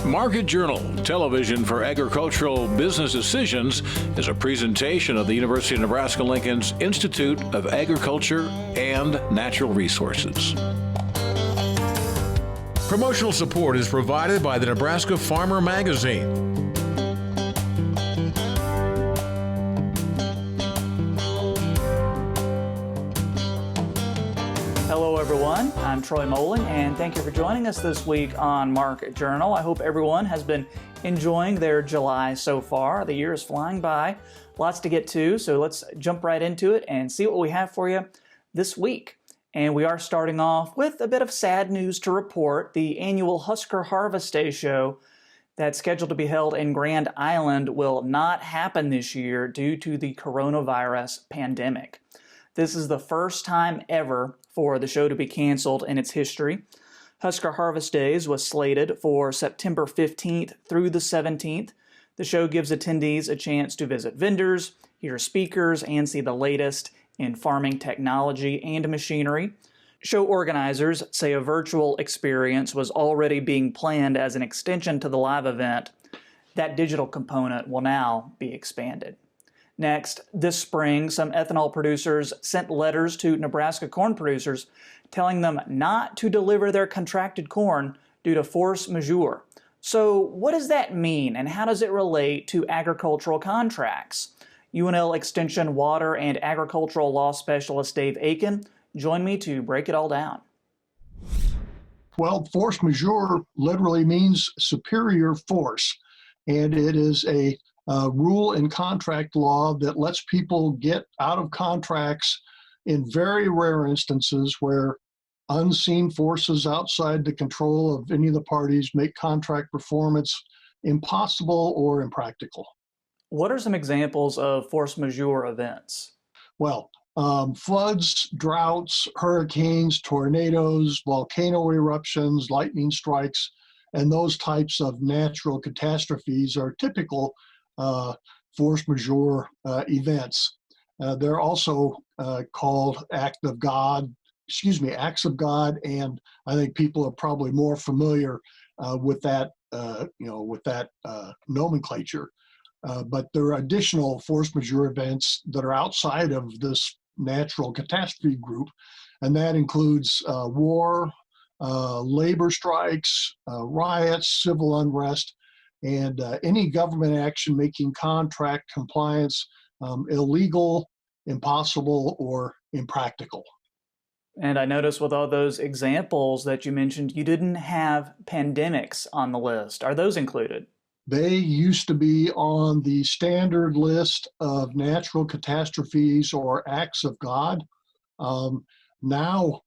Market Journal, television for agricultural business decisions, is a presentation of the University of Nebraska-Lincoln's Institute of Agriculture and Natural Resources. Promotional support is provided by the Nebraska Farmer Magazine. Hello everyone, I'm Troy Molen and thank you for joining us this week on Market Journal. I hope everyone has been enjoying their July so far. The year is flying by, lots to get to, so let's jump right into it and see what we have for you this week. And we are starting off with a bit of sad news to report. The annual Husker Harvest Day show that's scheduled to be held in Grand Island will not happen this year due to the coronavirus pandemic. This is the first time ever for the show to be canceled in its history. Husker Harvest Days was slated for September 15th through the 17th. The show gives attendees a chance to visit vendors, hear speakers, and see the latest in farming technology and machinery. Show organizers say a virtual experience was already being planned as an extension to the live event. That digital component will now be expanded. Next, this spring, some ethanol producers sent letters to Nebraska corn producers telling them not to deliver their contracted corn due to force majeure. So what does that mean and how does it relate to agricultural contracts? UNL Extension Water and Agricultural Law Specialist Dave Aiken joined me to break it all down. Well, force majeure literally means superior force, and it is a rule in contract law that lets people get out of contracts in very rare instances where unseen forces outside the control of any of the parties make contract performance impossible or impractical. What are some examples of force majeure events? Well, floods, droughts, hurricanes, tornadoes, volcano eruptions, lightning strikes, and those types of natural catastrophes are typical force majeure events. They're also called acts of God, and I think people are probably more familiar with that, nomenclature. But there are additional force majeure events that are outside of this natural catastrophe group, and that includes war, labor strikes, riots, civil unrest, and any government action making contract compliance illegal, impossible, or impractical. And I noticed with all those examples that you mentioned, you didn't have pandemics on the list. Are those included? They used to be on the standard list of natural catastrophes or acts of God. Now,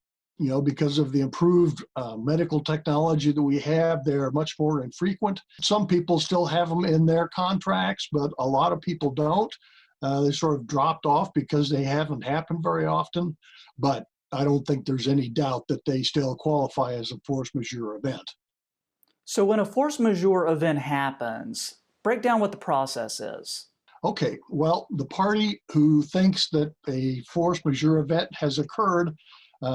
because of the improved medical technology that we have, they're much more infrequent. Some people still have them in their contracts, but a lot of people don't. They sort of dropped off because they haven't happened very often. But I don't think there's any doubt that they still qualify as a force majeure event. So when a force majeure event happens, break down what the process is. Okay, well, the party who thinks that a force majeure event has occurred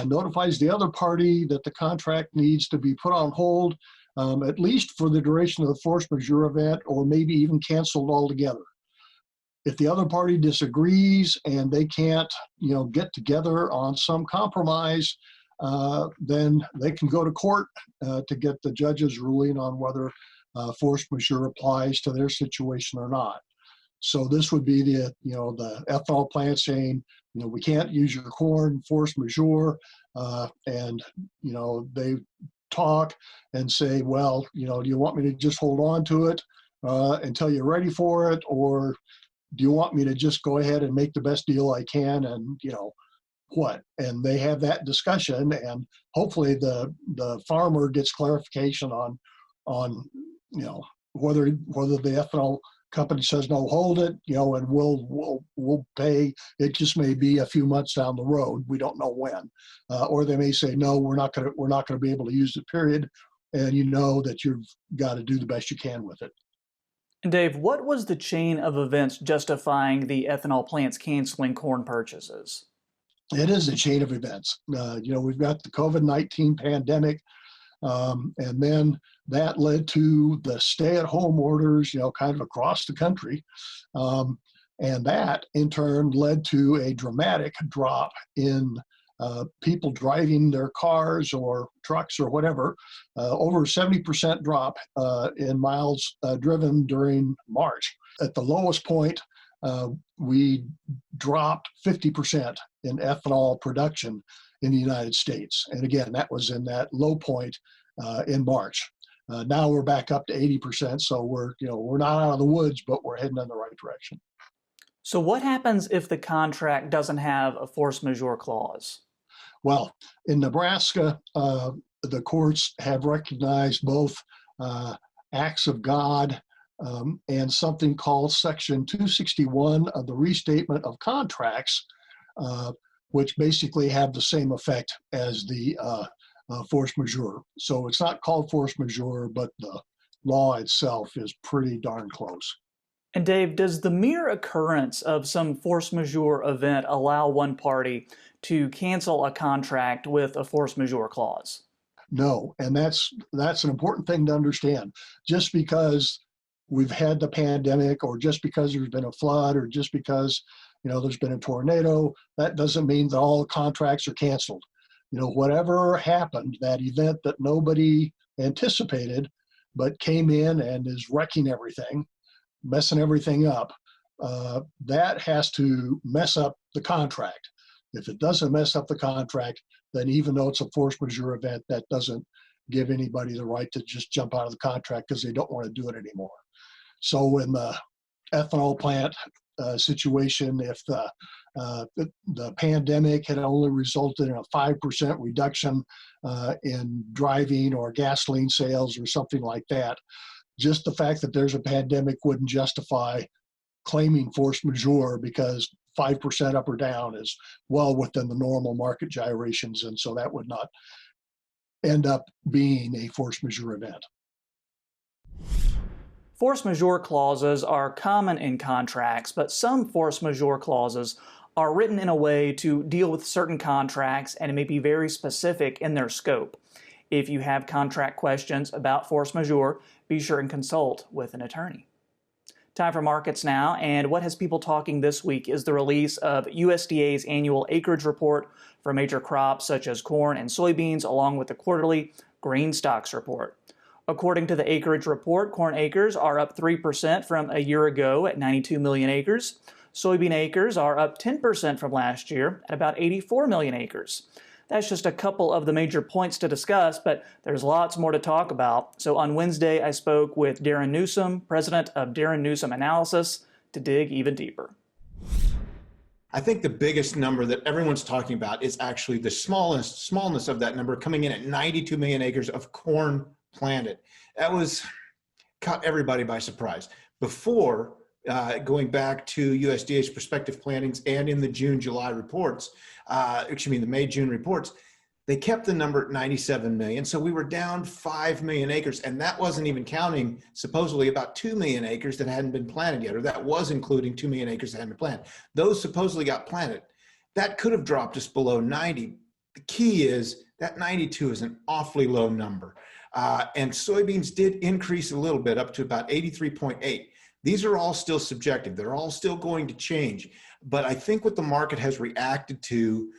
notifies the other party that the contract needs to be put on hold, at least for the duration of the force majeure event, or maybe even canceled altogether. If the other party disagrees and they can't, get together on some compromise, then they can go to court to get the judge's ruling on whether force majeure applies to their situation or not. So this would be the ethanol plant saying, we can't use your corn, force majeure, and they talk and say, well, do you want me to just hold on to it until you're ready for it, or do you want me to just go ahead and make the best deal I can, and what? And they have that discussion, and hopefully the farmer gets clarification on whether the ethanol company says no, hold it, and we'll pay. It just may be a few months down the road. We don't know when, or they may say no, we're not going to be able to use it. Period, and that you've got to do the best you can with it. Dave, what was the chain of events justifying the ethanol plants canceling corn purchases? It is a chain of events. We've got the COVID-19 pandemic, and then that led to the stay-at-home orders, kind of across the country. And that in turn led to a dramatic drop in people driving their cars or trucks or whatever, over 70% drop in miles driven during March. At the lowest point, we dropped 50% in ethanol production in the United States. And again, that was in that low point in March. Now we're back up to 80%, so we're not out of the woods, but we're heading in the right direction. So what happens if the contract doesn't have a force majeure clause? Well, in Nebraska, the courts have recognized both acts of God and something called Section 261 of the Restatement of Contracts, which basically have the same effect as the force majeure. So it's not called force majeure, but the law itself is pretty darn close. And Dave, does the mere occurrence of some force majeure event allow one party to cancel a contract with a force majeure clause? No, and that's an important thing to understand. Just because we've had the pandemic, or just because there's been a flood, or just because there's been a tornado, that doesn't mean that all contracts are canceled. Whatever happened, that event that nobody anticipated but came in and is wrecking everything, messing everything up, that has to mess up the contract. If it doesn't mess up the contract, then even though it's a force majeure event, that doesn't give anybody the right to just jump out of the contract because they don't want to do it anymore. So in the ethanol plant situation, if the pandemic had only resulted in a 5% reduction in driving or gasoline sales or something like that, just the fact that there's a pandemic wouldn't justify claiming force majeure, because 5% up or down is well within the normal market gyrations, and so that would not end up being a force majeure event. Force majeure clauses are common in contracts, but some force majeure clauses are written in a way to deal with certain contracts and may be very specific in their scope. If you have contract questions about force majeure, be sure and consult with an attorney. Time for markets now, and what has people talking this week is the release of USDA's annual acreage report for major crops such as corn and soybeans, along with the quarterly grain stocks report. According to the acreage report, corn acres are up 3% from a year ago at 92 million acres. Soybean acres are up 10% from last year at about 84 million acres. That's just a couple of the major points to discuss, but there's lots more to talk about. So on Wednesday, I spoke with Darin Newsom, president of Darin Newsom Analysis, to dig even deeper. I think the biggest number that everyone's talking about is actually the smallness of that number, coming in at 92 million acres of corn planted. That caught everybody by surprise. Before, going back to USDA's prospective plantings and in the June-July reports, the May-June reports, they kept the number at 97 million. So we were down 5 million acres, and that wasn't even counting supposedly about 2 million acres that hadn't been planted yet, or that was including 2 million acres that hadn't been planted. Those supposedly got planted. That could have dropped us below 90. The key is that 92 is an awfully low number. And soybeans did increase a little bit up to about 83.8. These are all still subjective. They're all still going to change. But I think what the market has reacted to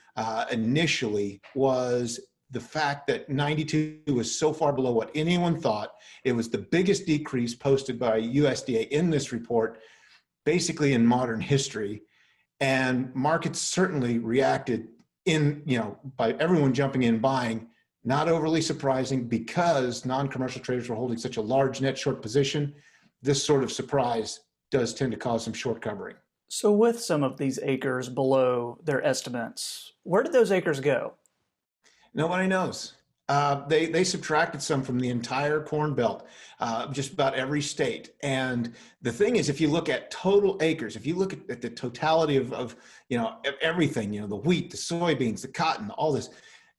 initially was the fact that 92 was so far below what anyone thought. It was the biggest decrease posted by USDA in this report, basically in modern history. And markets certainly reacted by everyone jumping in buying. Not overly surprising, because non-commercial traders were holding such a large net short position. This sort of surprise does tend to cause some short covering. So with some of these acres below their estimates, where did those acres go? Nobody knows. They subtracted some from the entire Corn Belt, just about every state. And the thing is, if you look at total acres, if you look at the totality of everything, the wheat, the soybeans, the cotton, all this,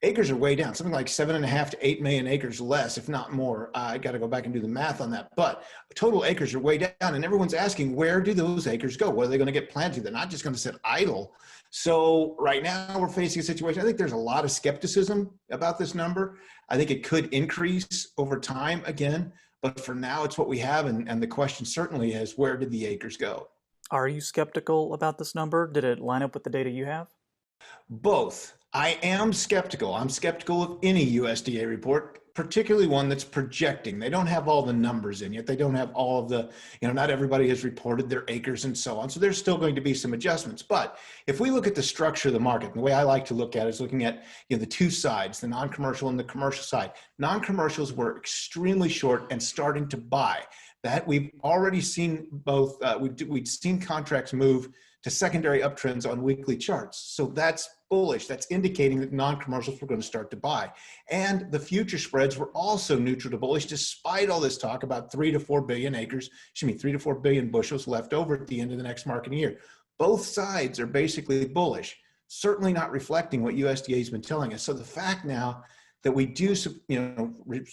acres are way down, something like 7.5 to 8 million acres less, if not more. I got to go back and do the math on that. But total acres are way down, and everyone's asking, where do those acres go? Where are they going to get planted? They're not just going to sit idle. So right now we're facing a situation. I think there's a lot of skepticism about this number. I think it could increase over time again, but for now it's what we have. And the question certainly is, where did the acres go? Are you skeptical about this number? Did it line up with the data you have? Both. I am skeptical. I'm skeptical of any USDA report, particularly one that's projecting. They don't have all the numbers in yet. They don't have all of the, not everybody has reported their acres and so on. So there's still going to be some adjustments. But if we look at the structure of the market, and the way I like to look at it is looking at the two sides, the non-commercial and the commercial side. Non-commercials were extremely short and starting to buy. That we've already seen both, we've seen contracts move to secondary uptrends on weekly charts. So that's bullish. That's indicating that non-commercials were going to start to buy. And the future spreads were also neutral to bullish, despite all this talk about 3 to 4 billion acres, 3 to 4 billion bushels left over at the end of the next marketing year. Both sides are basically bullish, certainly not reflecting what USDA has been telling us. So the fact now that we do,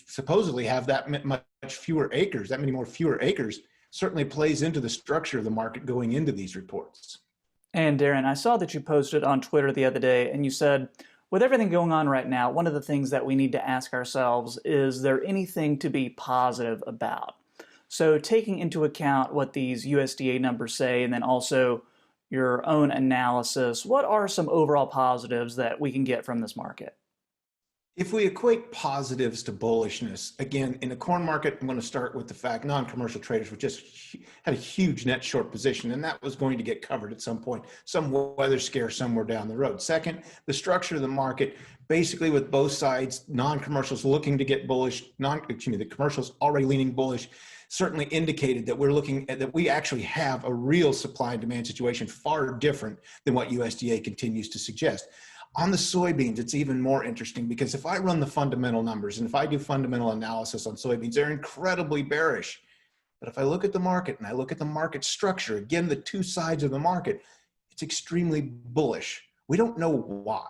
supposedly have that much fewer acres, that many more fewer acres, certainly plays into the structure of the market going into these reports. And Darin, I saw that you posted on Twitter the other day, and you said, with everything going on right now, one of the things that we need to ask ourselves is there anything to be positive about? So taking into account what these USDA numbers say, and then also your own analysis, what are some overall positives that we can get from this market? If we equate positives to bullishness, again, in the corn market, I'm going to start with the fact non-commercial traders were just had a huge net short position, and that was going to get covered at some point, some weather scare somewhere down the road. Second, the structure of the market, basically with both sides, non-commercials looking to get bullish, the commercials already leaning bullish, certainly indicated that that we actually have a real supply and demand situation far different than what USDA continues to suggest. On the soybeans, it's even more interesting because if I run the fundamental numbers and if I do fundamental analysis on soybeans, they're incredibly bearish. But if I look at the market and I look at the market structure, again, the two sides of the market, it's extremely bullish. We don't know why.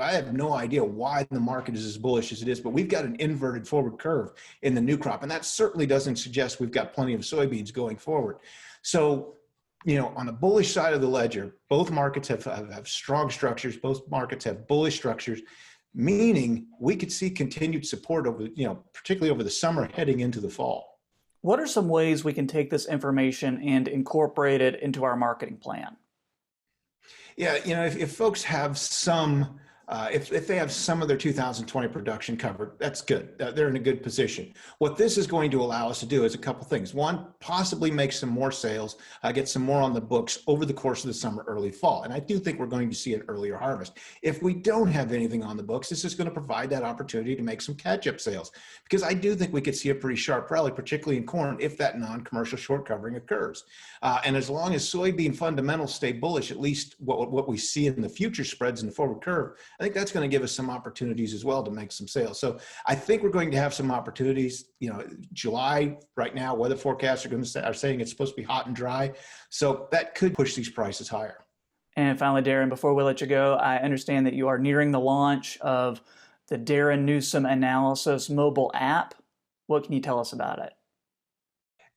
I have no idea why the market is as bullish as it is, but we've got an inverted forward curve in the new crop. And that certainly doesn't suggest we've got plenty of soybeans going forward. So, on the bullish side of the ledger, both markets have strong structures. Both markets have bullish structures, meaning we could see continued support over, particularly over the summer heading into the fall. What are some ways we can take this information and incorporate it into our marketing plan? Yeah, if folks have some, if they have some of their 2020 production covered, that's good. They're in a good position. What this is going to allow us to do is a couple things. One, possibly make some more sales, get some more on the books over the course of the summer, early fall. And I do think we're going to see an earlier harvest. If we don't have anything on the books, this is going to provide that opportunity to make some catch-up sales, because I do think we could see a pretty sharp rally, particularly in corn, if that non-commercial short covering occurs. And as long as soybean fundamentals stay bullish, at least what we see in the future spreads in the forward curve, I think that's going to give us some opportunities as well to make some sales. So I think we're going to have some opportunities. July right now, weather forecasts are saying it's supposed to be hot and dry. So that could push these prices higher. And finally, Darin, before we let you go, I understand that you are nearing the launch of the Darin Newsom Analysis mobile app. What can you tell us about it?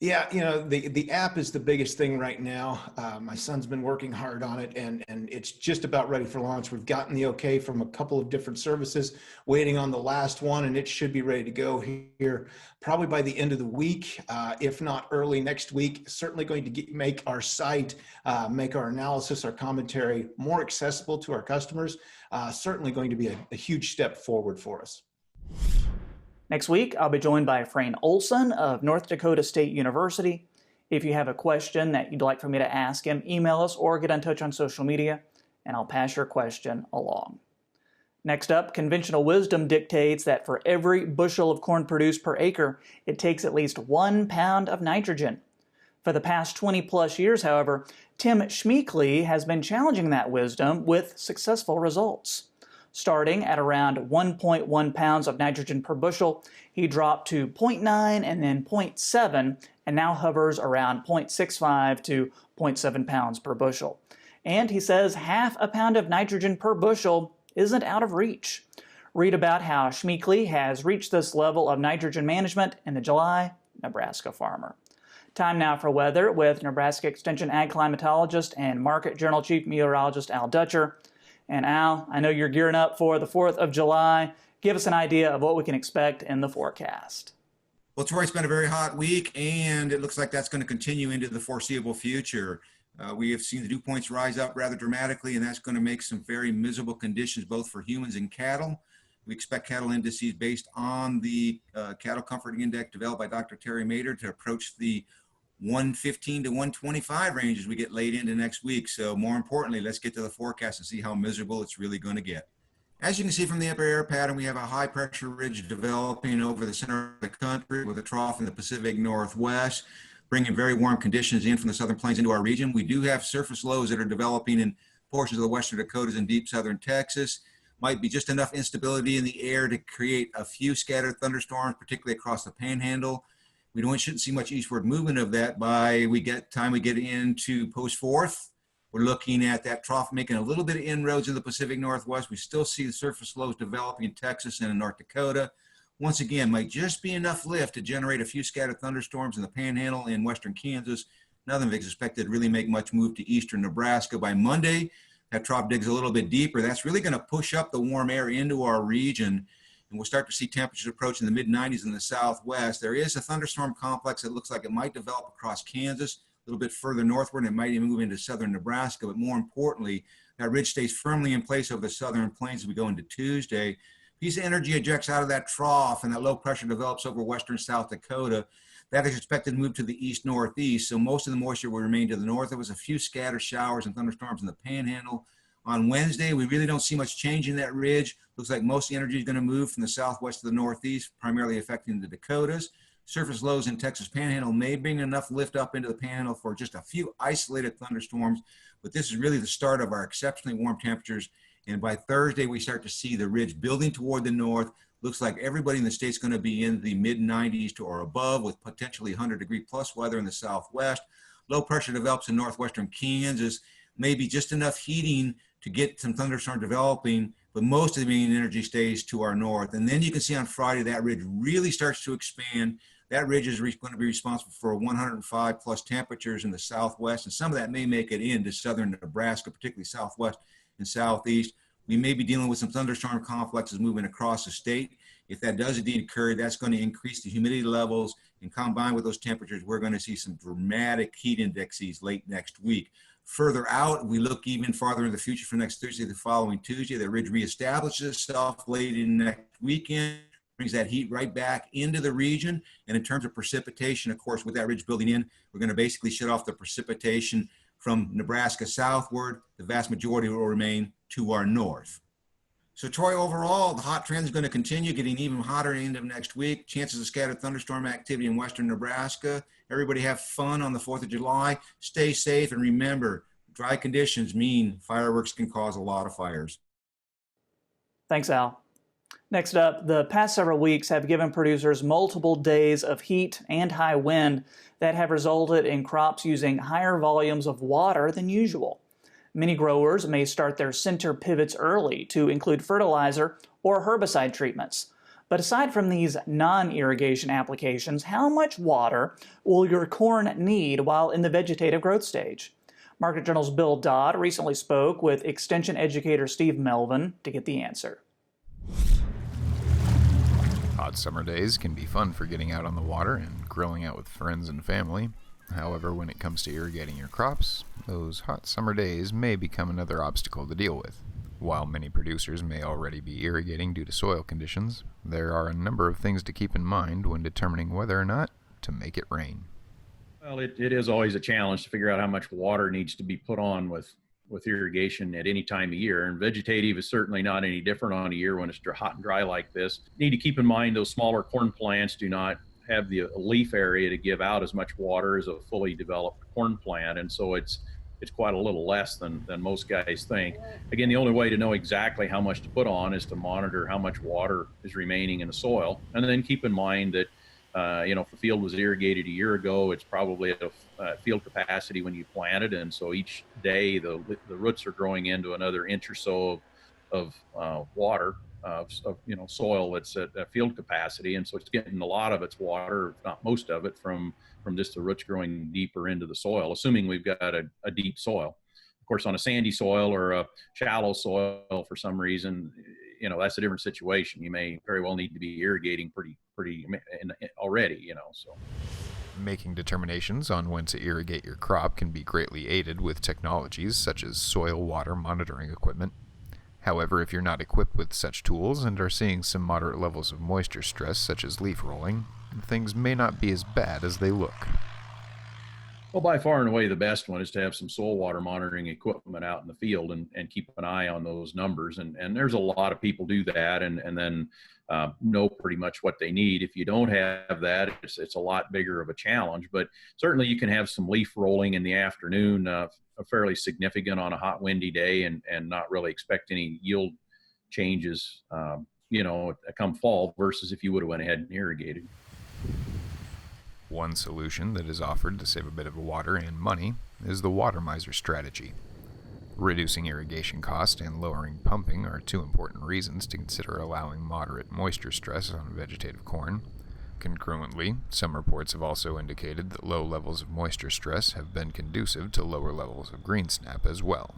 Yeah, the app is the biggest thing right now. My son's been working hard on it, and it's just about ready for launch. We've gotten the okay from a couple of different services, waiting on the last one, and it should be ready to go here probably by the end of the week, if not early next week. Certainly going to make our site, make our analysis, our commentary more accessible to our customers. Certainly going to be a huge step forward for us. Next week, I'll be joined by Frayne Olson of North Dakota State University. If you have a question that you'd like for me to ask him, email us or get in touch on social media, and I'll pass your question along. Next up, conventional wisdom dictates that for every bushel of corn produced per acre, it takes at least 1 pound of nitrogen. For the past 20 plus years, however, Tim Schmeekley has been challenging that wisdom with successful results. Starting at around 1.1 pounds of nitrogen per bushel, he dropped to 0.9 and then 0.7, and now hovers around 0.65 to 0.7 pounds per bushel. And he says half a pound of nitrogen per bushel isn't out of reach. Read about how Schmeekly has reached this level of nitrogen management in the July Nebraska Farmer. Time now for weather with Nebraska Extension Ag Climatologist and Market Journal Chief Meteorologist Al Dutcher. And Al, I know you're gearing up for the 4th of July. Give us an idea of what we can expect in the forecast. Well, Troy, it's been a very hot week, and it looks like that's going to continue into the foreseeable future. We have seen the dew points rise up rather dramatically, and that's going to make some very miserable conditions both for humans and cattle. We expect cattle indices based on the Cattle Comfort Index developed by Dr. Terry Majeure to approach the 115 to 125 range as we get late into next week. So more importantly, let's get to the forecast and see how miserable it's really going to get. As you can see from the upper air pattern, we have a high pressure ridge developing over the center of the country with a trough in the Pacific Northwest, bringing very warm conditions in from the southern plains into our region. We do have surface lows that are developing in portions of the western Dakotas and deep southern Texas. Might be just enough instability in the air to create a few scattered thunderstorms, particularly across the panhandle. We shouldn't see much eastward movement of that by we get into post-4th. We're looking at that trough making a little bit of inroads in the Pacific Northwest. We still see the surface lows developing in Texas and in North Dakota. Once again, might just be enough lift to generate a few scattered thunderstorms in the panhandle in western Kansas. Nothing is expected to really make much move to eastern Nebraska. By Monday, that trough digs a little bit deeper. That's really going to push up the warm air into our region, and we'll start to see temperatures approaching the mid-90s in the southwest. There is a thunderstorm complex that looks like it might develop across Kansas, a little bit further northward, and it might even move into southern Nebraska. But more importantly, that ridge stays firmly in place over the southern plains as we go into Tuesday. Piece of energy ejects out of that trough, and that low pressure develops over western South Dakota. That is expected to move to the east-northeast, so most of the moisture will remain to the north. There was a few scattered showers and thunderstorms in the panhandle. On Wednesday, we really don't see much change in that ridge. Looks like most of the energy is going to move from the southwest to the northeast, primarily affecting the Dakotas. Surface lows in Texas Panhandle may bring enough lift up into the Panhandle for just a few isolated thunderstorms, but this is really the start of our exceptionally warm temperatures. And by Thursday, we start to see the ridge building toward the north. Looks like everybody in the state's going to be in the mid-90s to or above, with potentially 100-degree plus weather in the southwest. Low pressure develops in northwestern Kansas, maybe just enough heating to get some thunderstorm developing, but most of the main energy stays to our north. And then you can see on Friday that ridge really starts to expand. That ridge is going to be responsible for 105 plus temperatures in the southwest, and some of that may make it into southern Nebraska, particularly southwest and southeast. We may be dealing with some thunderstorm complexes moving across the state. If that does indeed occur, that's going to increase the humidity levels, and combined with those temperatures, we're going to see some dramatic heat indexes late next week. Further out, we look even farther in the future for next Thursday, the following Tuesday. The ridge reestablishes itself late in next weekend, brings that heat right back into the region. And in terms of precipitation, of course, with that ridge building in, we're going to basically shut off the precipitation from Nebraska southward. The vast majority will remain to our north. So Troy, overall, the hot trend is going to continue, getting even hotter at the end of next week. Chances of scattered thunderstorm activity in western Nebraska. Everybody have fun on the 4th of July. Stay safe, and remember, dry conditions mean fireworks can cause a lot of fires. Thanks, Al. Next up, the past several weeks have given producers multiple days of heat and high wind that have resulted in crops using higher volumes of water than usual. Many growers may start their center pivots early to include fertilizer or herbicide treatments. But aside from these non-irrigation applications, how much water will your corn need while in the vegetative growth stage? Market Journal's Bill Dodd recently spoke with Extension Educator Steve Melvin to get the answer. Hot summer days can be fun for getting out on the water and grilling out with friends and family. However, when it comes to irrigating your crops, those hot summer days may become another obstacle to deal with. While many producers may already be irrigating due to soil conditions, there are a number of things to keep in mind when determining whether or not to make it rain. Well, it is always a challenge to figure out how much water needs to be put on with irrigation at any time of year. And vegetative is certainly not any different on a year when it's hot and dry like this. You need to keep in mind those smaller corn plants do not have the leaf area to give out as much water as a fully developed corn plant. And so it's quite a little less than most guys think. Again, the only way to know exactly how much to put on is to monitor how much water is remaining in the soil. And then keep in mind that if the field was irrigated a year ago, it's probably at a field capacity when you planted, and so each day the roots are growing into another inch or so of water. soil that's at field capacity, and so it's getting a lot of its water, if not most of it, from just the roots growing deeper into the soil, assuming we've got a deep soil. Of course, on a sandy soil or a shallow soil, for some reason, that's a different situation. You may very well need to be irrigating pretty already, so. Making determinations on when to irrigate your crop can be greatly aided with technologies such as soil water monitoring equipment. However, if you're not equipped with such tools and are seeing some moderate levels of moisture stress, such as leaf rolling, things may not be as bad as they look. Well, by far and away, the best one is to have some soil water monitoring equipment out in the field and keep an eye on those numbers. And there's a lot of people do that and then know pretty much what they need. If you don't have that, it's a lot bigger of a challenge. But certainly you can have some leaf rolling in the afternoon, fairly significant on a hot, windy day, and not really expect any yield changes, come fall, versus if you would have went ahead and irrigated. One solution that is offered to save a bit of water and money is the water miser strategy. Reducing irrigation cost and lowering pumping are two important reasons to consider allowing moderate moisture stress on vegetative corn. Concurrently, some reports have also indicated that low levels of moisture stress have been conducive to lower levels of green snap as well.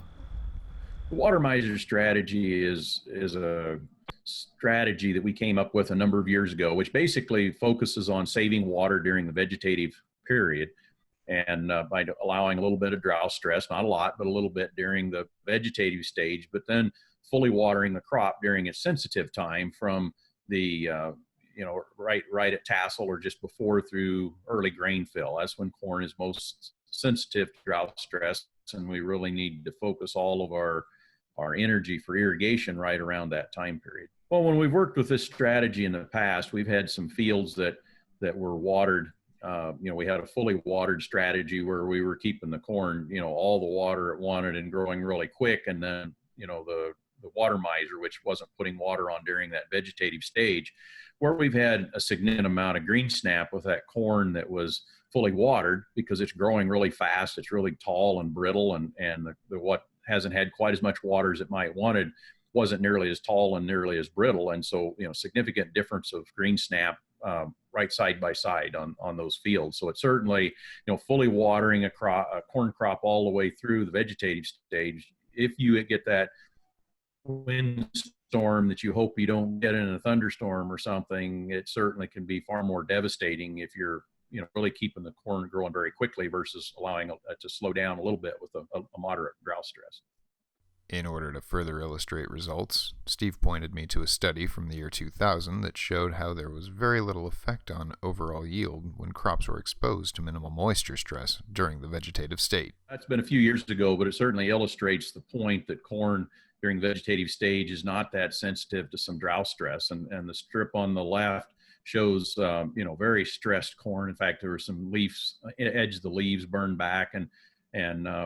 The water miser strategy is a strategy that we came up with a number of years ago, which basically focuses on saving water during the vegetative period, and by allowing a little bit of drought stress, not a lot, but a little bit during the vegetative stage, but then fully watering the crop during its sensitive time from the right at tassel or just before through early grain fill. That's when corn is most sensitive to drought stress, and we really need to focus all of our energy for irrigation right around that time period. Well, when we've worked with this strategy in the past, we've had some fields that were watered. We had a fully watered strategy where we were keeping the corn, all the water it wanted and growing really quick. And then, the water miser, which wasn't putting water on during that vegetative stage, where we've had a significant amount of green snap with that corn that was fully watered because it's growing really fast. It's really tall and brittle, and the what hasn't had quite as much water as it might wanted wasn't nearly as tall and nearly as brittle. And so, significant difference of green snap right side by side on those fields. So it's certainly, fully watering a corn crop all the way through the vegetative stage. If you get that windstorm that you hope you don't get in a thunderstorm or something, it certainly can be far more devastating if you're really keeping the corn growing very quickly versus allowing it to slow down a little bit with a moderate drought stress. In order to further illustrate results, Steve pointed me to a study from the year 2000 that showed how there was very little effect on overall yield when crops were exposed to minimal moisture stress during the vegetative state. That's been a few years ago, but it certainly illustrates the point that corn during vegetative stage is not that sensitive to some drought stress. And the strip on the left shows, very stressed corn. In fact, there were some leaves, edge of the leaves burned back, and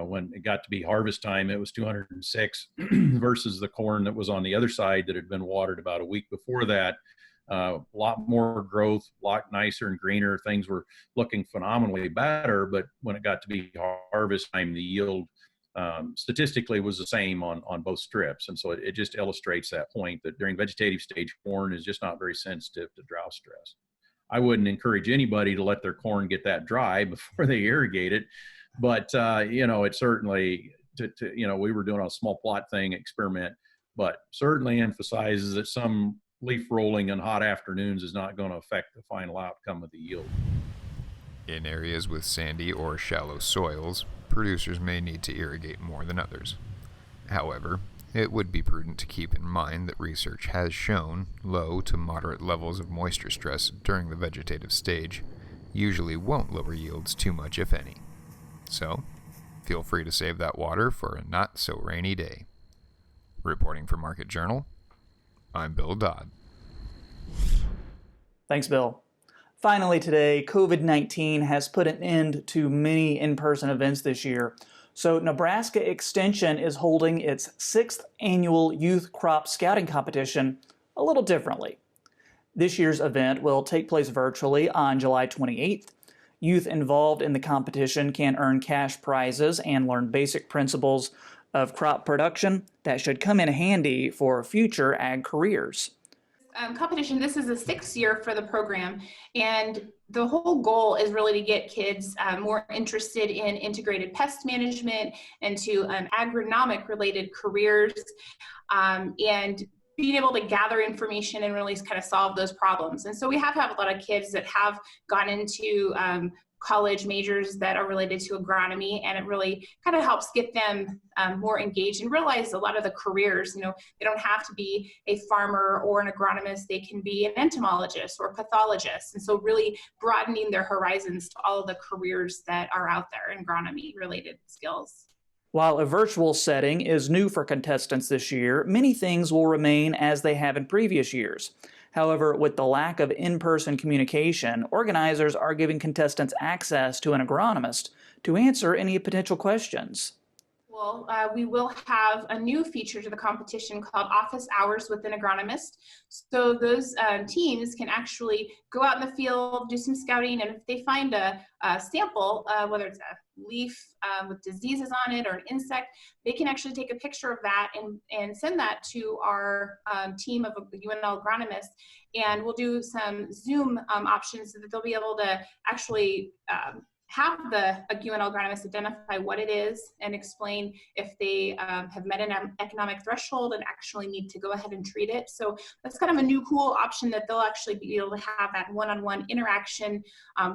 when it got to be harvest time, it was 206 versus the corn that was on the other side that had been watered about a week before that. A lot more growth, a lot nicer and greener. Things were looking phenomenally better, but when it got to be harvest time, the yield statistically was the same on both strips. And so it just illustrates that point that during vegetative stage, corn is just not very sensitive to drought stress. I wouldn't encourage anybody to let their corn get that dry before they irrigate it. But, it certainly, we were doing a small plot thing experiment, but certainly emphasizes that some leaf rolling on hot afternoons is not going to affect the final outcome of the yield. In areas with sandy or shallow soils, producers may need to irrigate more than others. However, it would be prudent to keep in mind that research has shown low to moderate levels of moisture stress during the vegetative stage usually won't lower yields too much, if any. So, feel free to save that water for a not-so-rainy day. Reporting for Market Journal, I'm Bill Dodd. Thanks, Bill. Finally today, COVID-19 has put an end to many in-person events this year. So Nebraska Extension is holding its 6th annual Youth Crop Scouting Competition a little differently. This year's event will take place virtually on July 28th. Youth involved in the competition can earn cash prizes and learn basic principles of crop production that should come in handy for future ag careers. Competition, this is the 6th year for the program, and the whole goal is really to get kids more interested in integrated pest management and to agronomic related careers, and being able to gather information and really kind of solve those problems. And so we have to have a lot of kids that have gone into college majors that are related to agronomy, and it really kind of helps get them more engaged and realize a lot of the careers, they don't have to be a farmer or an agronomist, they can be an entomologist or pathologist. And so really broadening their horizons to all of the careers that are out there in agronomy related skills. While a virtual setting is new for contestants this year, many things will remain as they have in previous years. However, with the lack of in-person communication, organizers are giving contestants access to an agronomist to answer any potential questions. Well, we will have a new feature to the competition called Office Hours with an Agronomist. So those teams can actually go out in the field, do some scouting, and if they find a sample, whether it's a leaf with diseases on it or an insect, they can actually take a picture of that and send that to our team of UNL agronomists, and we'll do some Zoom options so that they'll be able to actually have the UNL agronomist identify what it is and explain if they have met an economic threshold and actually need to go ahead and treat it. So that's kind of a new cool option that they'll actually be able to have that one-on-one interaction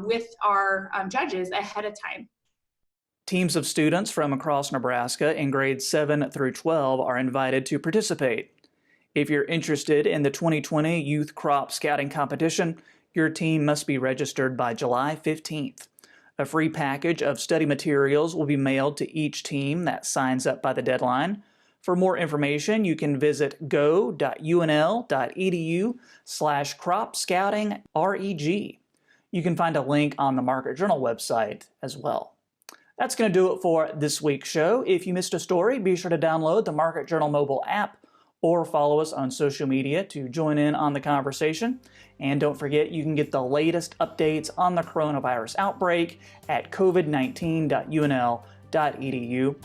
with our judges ahead of time. Teams of students from across Nebraska in grades 7 through 12 are invited to participate. If you're interested in the 2020 Youth Crop Scouting Competition, your team must be registered by July 15th. A free package of study materials will be mailed to each team that signs up by the deadline. For more information, you can visit go.unl.edu/cropscoutingreg. You can find a link on the Market Journal website as well. That's going to do it for this week's show. If you missed a story, be sure to download the Market Journal mobile app or follow us on social media to join in on the conversation. And don't forget, you can get the latest updates on the coronavirus outbreak at covid19.unl.edu.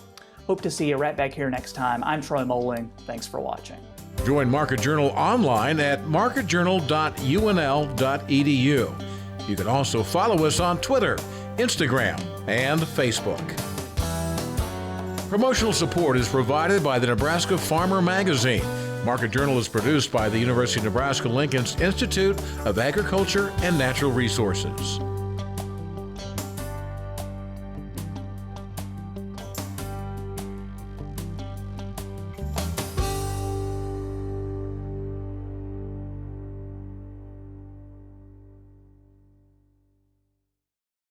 Hope to see you right back here next time. I'm Troy Moling. Thanks for watching. Join Market Journal online at marketjournal.unl.edu. You can also follow us on Twitter, Instagram, and Facebook. Promotional support is provided by the Nebraska Farmer Magazine. Market Journal is produced by the University of Nebraska-Lincoln's Institute of Agriculture and Natural Resources.